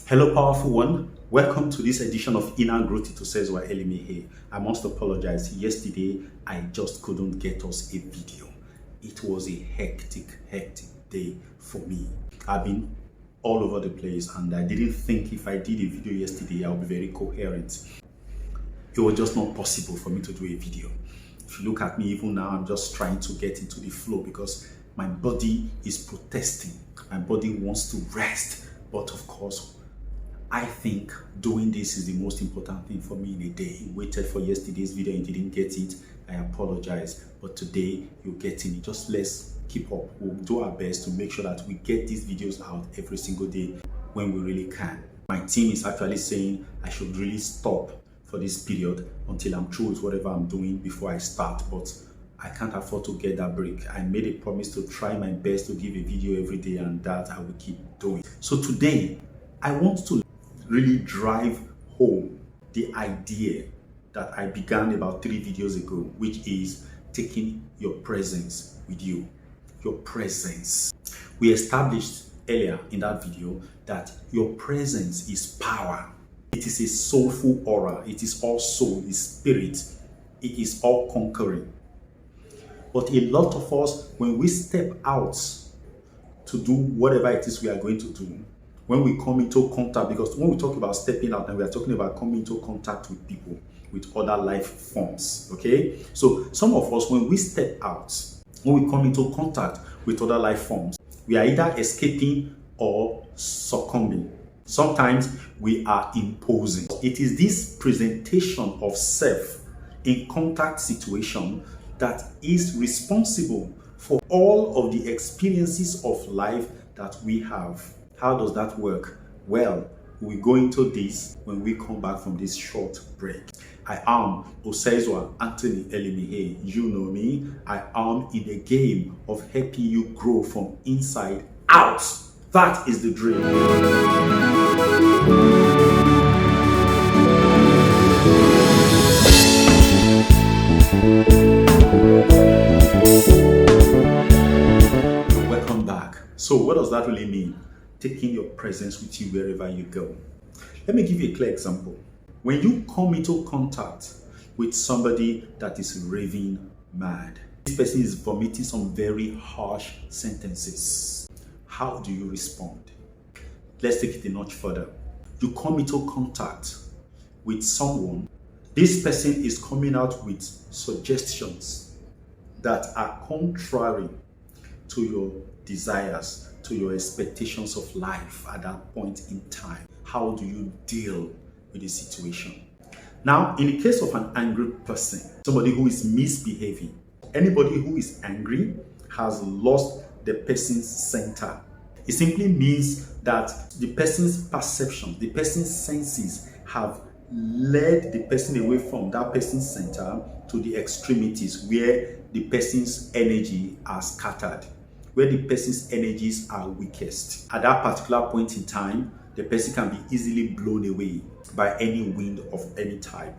Hello, powerful one. Welcome to this edition of Inner Growth with Osezuah Elimihe. I must apologize. Yesterday, I just couldn't get us a video. It was a hectic day for me. I've been all over the place and I didn't think if I did a video yesterday, I'll be very coherent. It was just not possible for me to do a video. If you look at me even now, I'm just trying to get into the flow because my body is protesting. My body wants to rest. But of course, I think doing this is the most important thing for me in a day. You waited for yesterday's video and you didn't get it. I apologize. But today, you're getting it. Just let's keep up. We'll do our best to make sure that we get these videos out every single day when we really can. My team is actually saying I should really stop for this period until I'm through with whatever I'm doing before I start. But I can't afford to get that break. I made a promise to try my best to give a video every day, and that I will keep doing. So today, I want to really drive home the idea that I began about 3 videos ago, which is taking your presence with you. Your presence. We established earlier in that video that your presence is power. It is a soulful aura. It is all soul, it's spirit. It is all conquering. But a lot of us, when we step out to do whatever it is we are going to do, when we come into contact, because when we talk about stepping out, and we are talking about coming into contact with people, with other life forms, okay? So some of us, when we step out, when we come into contact with other life forms, we are either escaping or succumbing. Sometimes we are imposing. It is this presentation of self in contact situation that is responsible for all of the experiences of life that we have. How does that work? Well, we go into this when we come back from this short break. I am Osezuah Anthony Elimihe. You know me. I am in the game of helping you grow from inside out. That is the dream. Welcome back. So what does that really mean? Taking your presence with you wherever you go. Let me give you a clear example. When you come into contact with somebody that is raving mad, this person is vomiting some very harsh sentences. How do you respond? Let's take it a notch further. You come into contact with someone. This person is coming out with suggestions that are contrary to your desires, to your expectations of life at that point in time. How do you deal with the situation? Now, in the case of an angry person, somebody who is misbehaving, anybody who is angry has lost the person's center. It simply means that the person's perception, the person's senses have led the person away from that person's center to the extremities where the person's energy are scattered, where the person's energies are weakest. At that particular point in time, the person can be easily blown away by any wind of any type.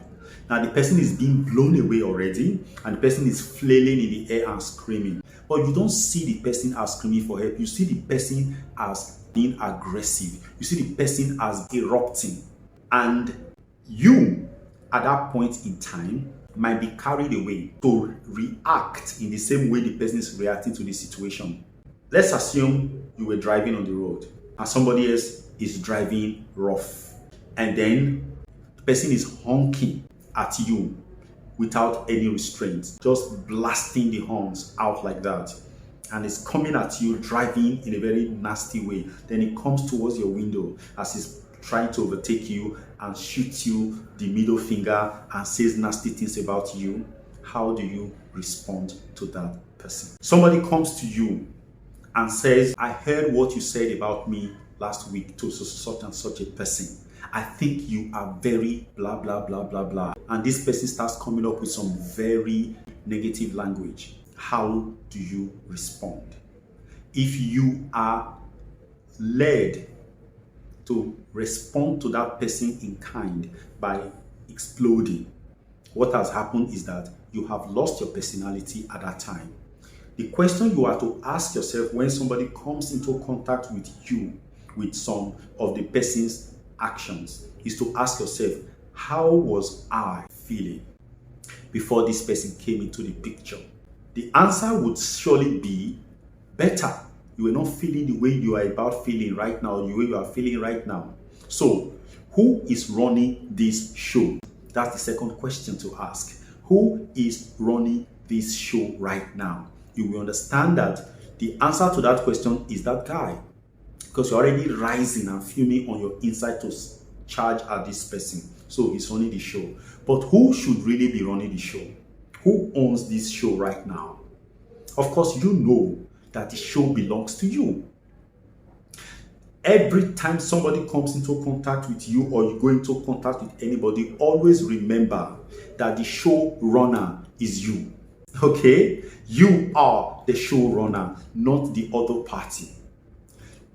Now the person is being blown away already, and the person is flailing in the air and screaming. But you don't see the person as screaming for help. You see the person as being aggressive. You see the person as erupting. And you, at that point in time, might be carried away to react in the same way the person is reacting to the situation. Let's assume you were driving on the road and somebody else is driving rough, and then the person is honking at you without any restraint, just blasting the horns out like that, and it's coming at you driving in a very nasty way. Then it comes towards your window as it's trying to overtake you and shoots you the middle finger and says nasty things about you. How do you respond to that person? Somebody comes to you and says, I heard what you said about me last week to such and such a person. I think you are very blah, blah, blah, blah, blah. And this person starts coming up with some very negative language. How do you respond? If you are led to respond to that person in kind by exploding, what has happened is that you have lost your personality at that time. The question you are to ask yourself when somebody comes into contact with you with some of the person's actions is to ask yourself, how was I feeling before this person came into the picture? The answer would surely be better. You were not feeling the way you are about feeling right now, the way you are feeling right now. So, who is running this show? That's the second question to ask. Who is running this show right now? You will understand that the answer to that question is that guy. Because you're already rising and fuming on your inside to charge at this person. So he's running the show. But who should really be running the show? Who owns this show right now? Of course, you know that the show belongs to you. Every time somebody comes into contact with you or you go into contact with anybody, always remember that the showrunner is you. Okay? You are the showrunner, not the other party.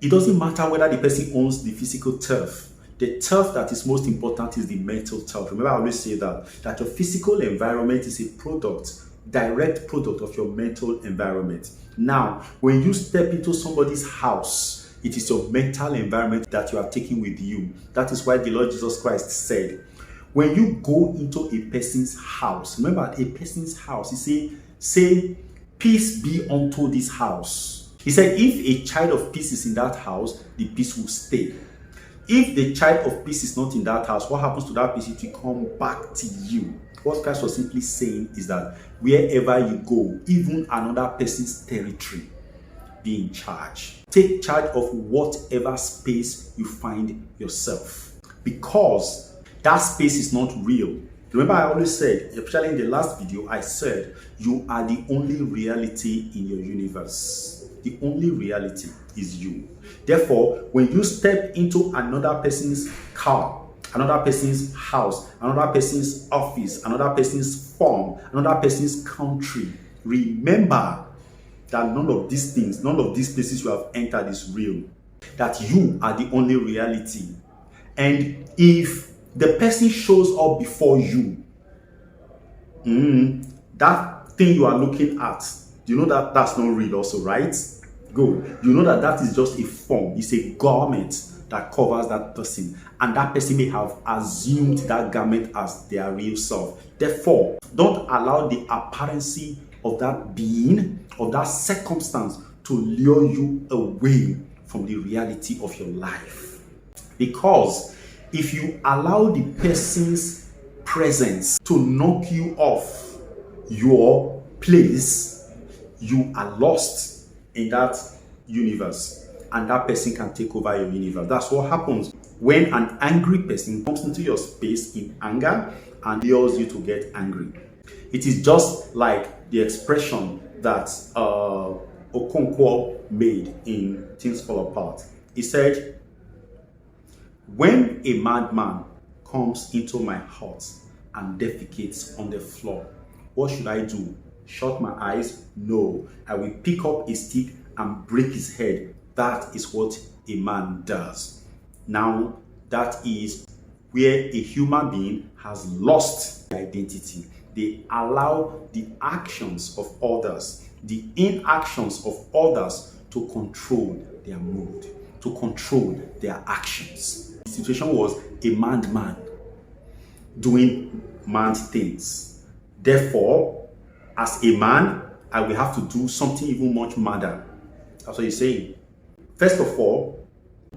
It doesn't matter whether the person owns the physical turf. The turf that is most important is the mental turf. Remember, I always say that your physical environment is a product, direct product of your mental environment. Now, when you step into somebody's house, it is your mental environment that you are taking with you. That is why the Lord Jesus Christ said, when you go into a person's house, remember, a person's house, he say, peace be unto this house. He said, if a child of peace is in that house, the peace will stay. If the child of peace is not in that house, what happens to that peace? It will come back to you. What Christ was simply saying is that wherever you go, even another person's territory, be in charge. Take charge of whatever space you find yourself, because that space is not real. Remember, I always said, especially in the last video, I said, you are the only reality in your universe. The only reality is you. Therefore, when you step into another person's car, another person's house, another person's office, another person's farm, another person's country, remember that none of these things, none of these places you have entered is real. That you are the only reality. And if the person shows up before you, that thing you are looking at, you know that that's not real also, right? Good. You know that that is just a form. It's a garment that covers that person. And that person may have assumed that garment as their real self. Therefore, don't allow the apparency of that being, of that circumstance, to lure you away from the reality of your life. Because if you allow the person's presence to knock you off your place, you are lost in that universe, and that person can take over your universe. That's what happens when an angry person comes into your space in anger and lures you to get angry. It is just like the expression that Okonkwo made in Things Fall Apart. He said, when a madman comes into my house and defecates on the floor, what should I do? Shut my eyes? No. I will pick up a stick and break his head. That is what a man does. Now, that is where a human being has lost their identity. They allow the actions of others, the inactions of others, to control their mood, to control their actions. The situation was a mad man doing mad things. Therefore, as a man, I will have to do something even much madder. That's what he's saying. First of all,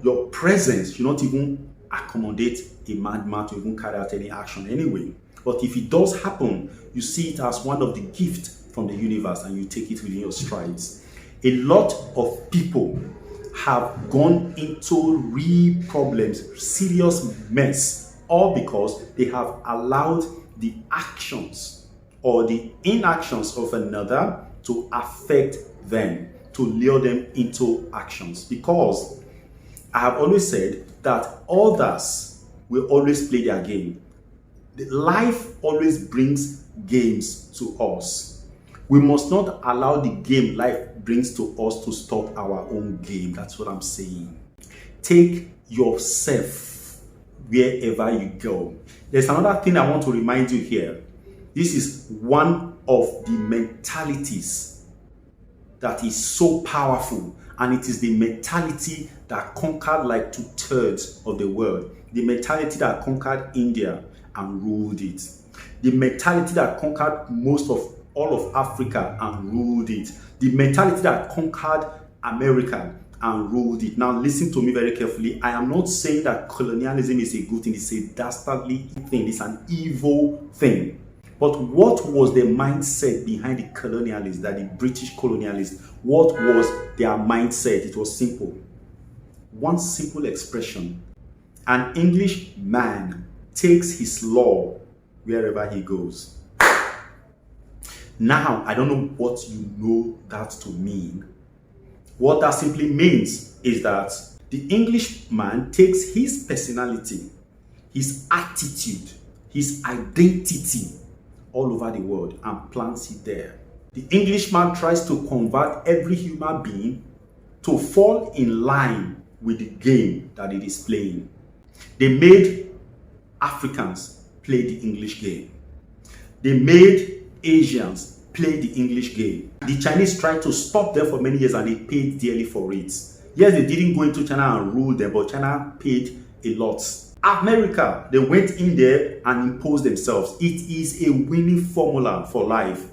your presence should not even accommodate a madman to even carry out any action anyway. But if it does happen, you see it as one of the gifts from the universe and you take it within your strides. A lot of people have gone into real problems, serious mess, all because they have allowed the actions or the inactions of another to affect them, to lure them into actions. Because I have always said that others will always play their game. Life always brings games to us. We must not allow the game life brings to us to stop our own game. That's what I'm saying. Take yourself wherever you go. There's another thing I want to remind you here. This is one of the mentalities that is so powerful And it is the mentality that conquered like 2/3 of the world. The mentality that conquered India and ruled it. The mentality that conquered most of all of Africa and ruled it. The mentality that conquered America and ruled it. Now listen to me very carefully. I am not saying that colonialism is a good thing. It's a dastardly thing. It's an evil thing. But what was the mindset behind the colonialists, that the British colonialists? What was their mindset? It was simple. One simple expression. An English man takes his law wherever he goes. Now, I don't know what you know that to mean. What that simply means is that the Englishman takes his personality, his attitude, his identity all over the world and plants it there. The Englishman tries to convert every human being to fall in line with the game that it is playing. They made Africans play the English game. They made Asians play the English game. The Chinese tried to stop them for many years and they paid dearly for it. Yes, they didn't go into China and rule them, but China paid a lot. America, they went in there and imposed themselves. It is a winning formula for life.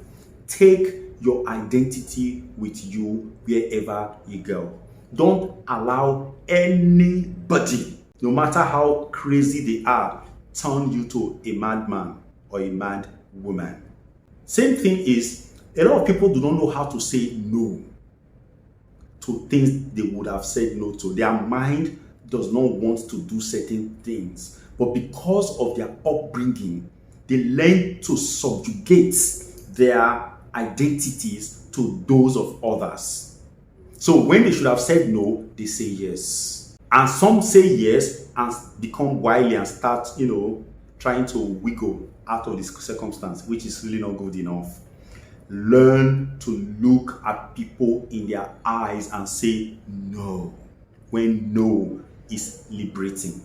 Take your identity with you wherever you go. Don't allow anybody, no matter how crazy they are, turn you to a madman or a mad woman. Same thing is, a lot of people do not know how to say no to things they would have said no to. Their mind does not want to do certain things. But because of their upbringing, they learn to subjugate their identities to those of others. So when they should have said no, they say yes. And some say yes and become wily and start, trying to wiggle out of this circumstance, which is really not good enough. Learn to look at people in their eyes and say no, when no is liberating.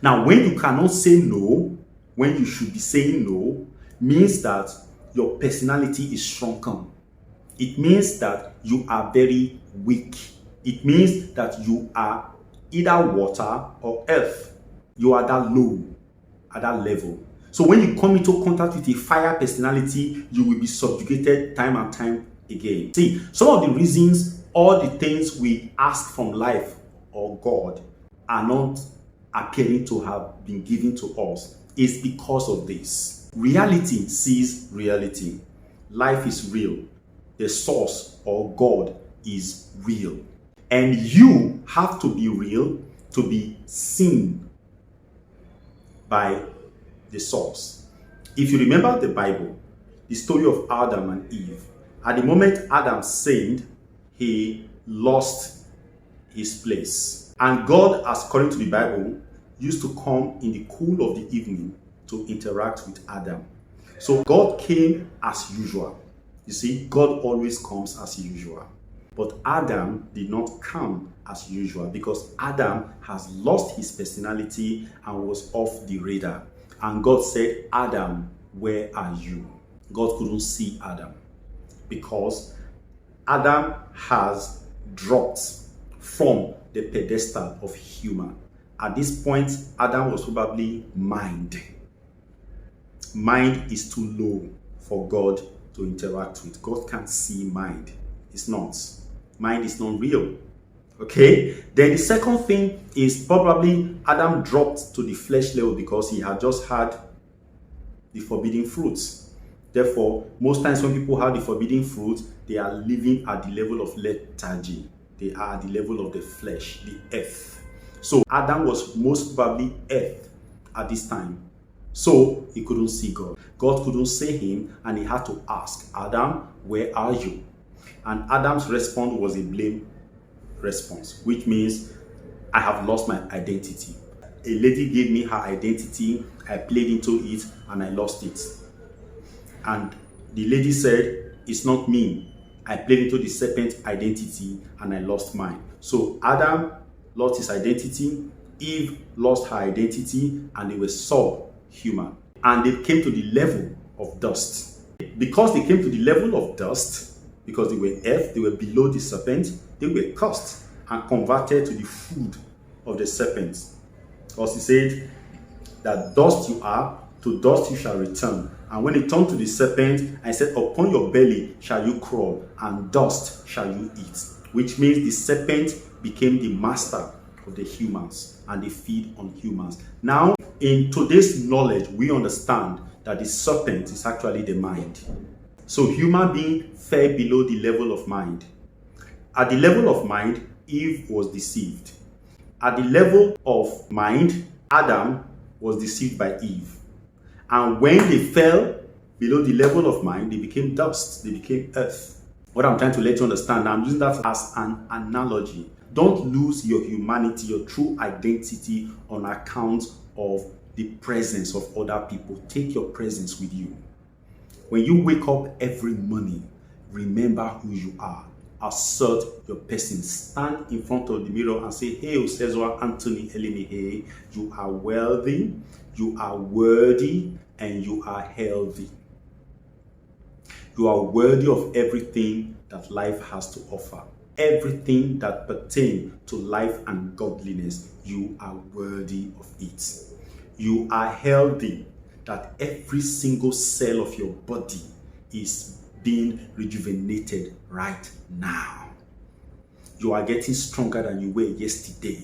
Now, when you cannot say no, when you should be saying no, means that your personality is shrunken. It means that you are very weak. It means that you are either water or earth. You are that low, at that level. So when you come into contact with a fire personality, you will be subjugated time and time again. See, some of the reasons all the things we ask from life or God are not appearing to have been given to us is because of this. Reality sees reality. Life is real. The source or God is real. And you have to be real to be seen by the source. If you remember the Bible, the story of Adam and Eve, at the moment Adam sinned, he lost his place. And God, according to the Bible, used to come in the cool of the evening to interact with Adam. So God came as usual. You see, God always comes as usual. But Adam did not come as usual because Adam has lost his personality and was off the radar. And God said, Adam, where are you? God couldn't see Adam because Adam has dropped from the pedestal of human. At this point, Adam was probably mind. Mind is too low for God to interact with. God can't see mind. It's not. Mind is not real. Okay? Then the second thing is probably Adam dropped to the flesh level because he had just had the forbidden fruits. Therefore, most times when people have the forbidden fruit, they are living at the level of lethargy. They are at the level of the flesh, the earth. So Adam was most probably earth at this time. So he couldn't see God. God couldn't see him and he had to ask, Adam, where are you? And Adam's response was a blame response, which means I have lost my identity. A lady gave me her identity, I played into it and I lost it. And the lady said, it's not me. I played into the serpent identity and I lost mine. So Adam lost his identity, Eve lost her identity, and they were subhuman. And they came to the level of dust. Because they came to the level of dust, because they were earth, they were below the serpent, they were cursed and converted to the food of the serpents. Because he said that dust you are, to dust you shall return. And when he turned to the serpent, I said, upon your belly shall you crawl, and dust shall you eat. Which means the serpent became the master of the humans, and they feed on humans. Now, in today's knowledge, we understand that the serpent is actually the mind. So human being fell below the level of mind. At the level of mind, Eve was deceived. At the level of mind, Adam was deceived by Eve. And when they fell below the level of mind, they became dust, they became earth. What I'm trying to let you understand, I'm using that as an analogy. Don't lose your humanity, your true identity on account of the presence of other people. Take your presence with you. When you wake up every morning, remember who you are. Assert your person. Stand in front of the mirror and say, hey, Osezuah, Anthony, Elimihe, you are wealthy, you are worthy, and you are healthy. You are worthy of everything that life has to offer. Everything that pertains to life and godliness, you are worthy of it. You are healthy, that every single cell of your body is being rejuvenated right now. You are getting stronger than you were yesterday.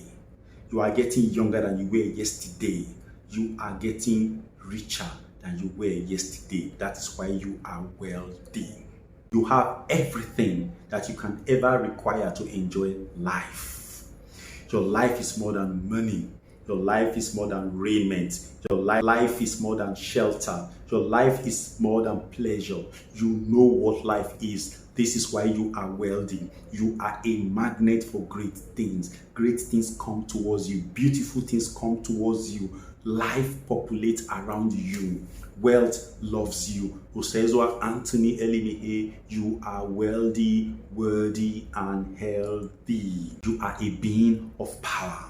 You are getting younger than you were yesterday. You are getting richer than you were yesterday. That is why you are wealthy. You have everything that you can ever require to enjoy life. Your life is more than money. Your life is more than raiment. Your life is more than shelter. Your life is more than pleasure. You know what life is. This is why you are wealthy. You are a magnet for great things. Great things come towards you. Beautiful things come towards you. Life populates around you. Wealth loves you. Osezuah, Anthony, Elimihe, you are wealthy, worthy, and healthy. You are a being of power.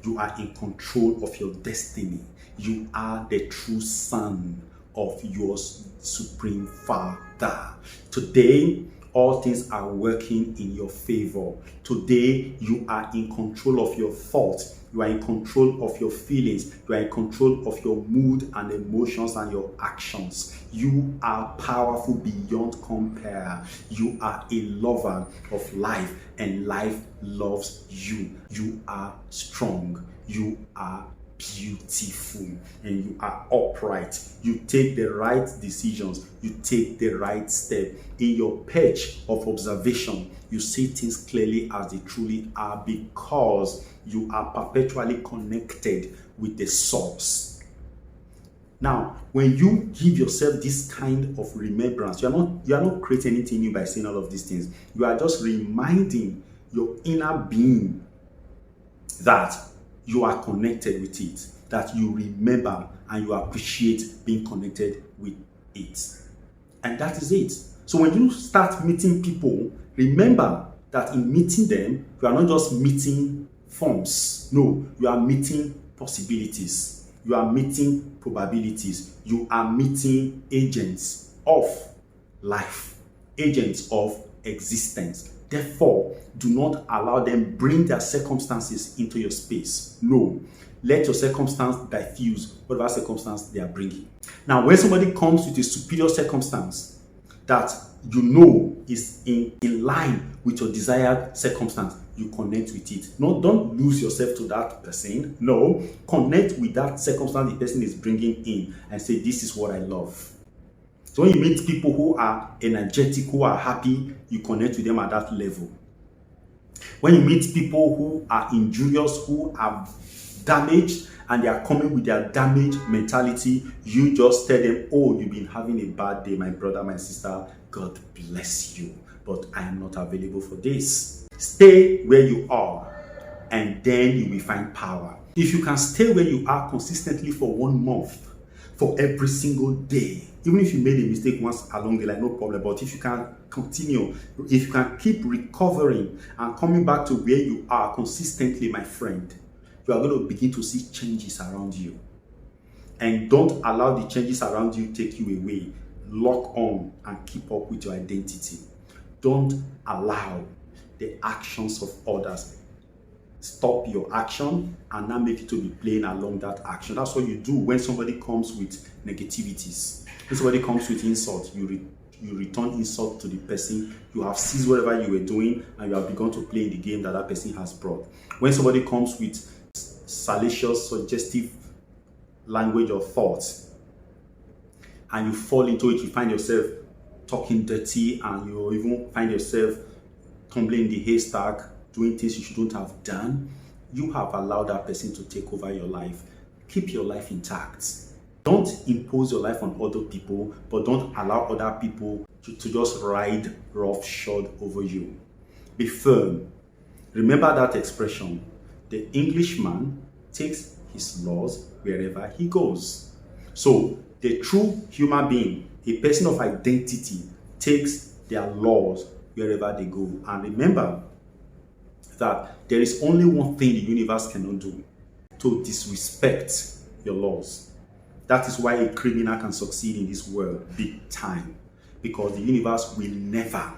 You are in control of your destiny. You are the true son of your supreme Father. Today, all things are working in your favor. Today, you are in control of your thoughts. You are in control of your feelings. You are in control of your mood and emotions and your actions. You are powerful beyond compare. You are a lover of life, and life loves you. You are strong. You are beautiful, and you are upright. You take the right decisions. You take the right step. In your perch of observation, you see things clearly as they truly are, because you are perpetually connected with the source. Now, when you give yourself this kind of remembrance, you are not creating anything new by saying all of these things. You are just reminding your inner being that you are connected with it, that you remember and you appreciate being connected with it. And that is it. So when you start meeting people, remember that in meeting them, you are not just meeting forms. No, you are meeting possibilities. You are meeting probabilities. You are meeting agents of life, agents of existence. Therefore, do not allow them bring their circumstances into your space. No, let your circumstance diffuse whatever circumstance they are bringing. Now, when somebody comes with a superior circumstance that you know is in line with your desired circumstance, you connect with it. No, don't lose yourself to that person. No, connect with that circumstance the person is bringing in and say, this is what I love. So when you meet people who are energetic, who are happy, you connect with them at that level. When you meet people who are injurious, who are damaged, and they are coming with their damaged mentality, you just tell them, oh, you've been having a bad day, my brother, my sister. God bless you, but I am not available for this. Stay where you are, and then you will find power. If you can stay where you are consistently for 1 month, for every single day, even if you made a mistake once along the line, no problem. But if you can continue, if you can keep recovering and coming back to where you are consistently, my friend, you are going to begin to see changes around you. And don't allow the changes around you take you away. Lock on and keep up with your identity. Don't allow the actions of others. Stop your action and now make it to be playing along that action. That's what you do when somebody comes with negativities. When somebody comes with insult, you return insult to the person. You have ceased whatever you were doing and you have begun to play the game that person has brought. When somebody comes with salacious, suggestive language or thoughts and you fall into it, you find yourself talking dirty and you even find yourself tumbling in the haystack, doing things you shouldn't have done, you have allowed that person to take over your life. Keep your life intact. Don't impose your life on other people, but don't allow other people to just ride roughshod over you. Be firm. Remember that expression. The Englishman takes his laws wherever he goes. So the true human being, a person of identity, takes their laws wherever they go. And remember that there is only one thing the universe cannot do: to disrespect your laws. That is why a criminal can succeed in this world big time, because the universe will never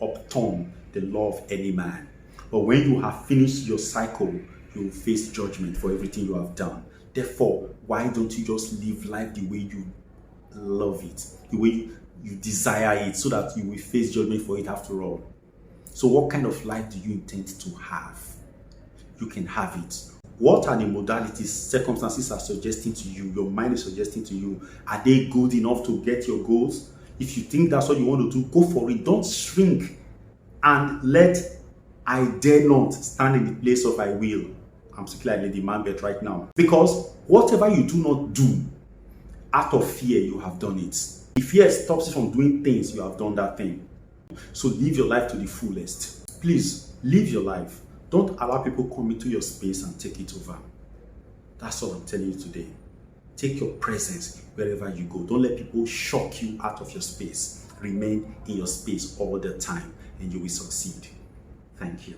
upturn the law of any man. But when you have finished your cycle, you will face judgment for everything you have done. Therefore, why don't you just live life the way you love it, the way you desire it, so that you will face judgment for it after all? So what kind of life do you intend to have? You can have it. What are the modalities circumstances are suggesting to you, your mind is suggesting to you? Are they good enough to get your goals? If you think that's what you want to do, go for it. Don't shrink and let I dare not stand in the place of I will. I'm speaking like Lady Macbeth right now. Because whatever you do not do, out of fear, you have done it. If fear stops you from doing things, you have done that thing. So live your life to the fullest. Please, live your life. Don't allow people come into your space and take it over. That's what I'm telling you today. Take your presence wherever you go. Don't let people shock you out of your space. Remain in your space all the time and you will succeed. Thank you.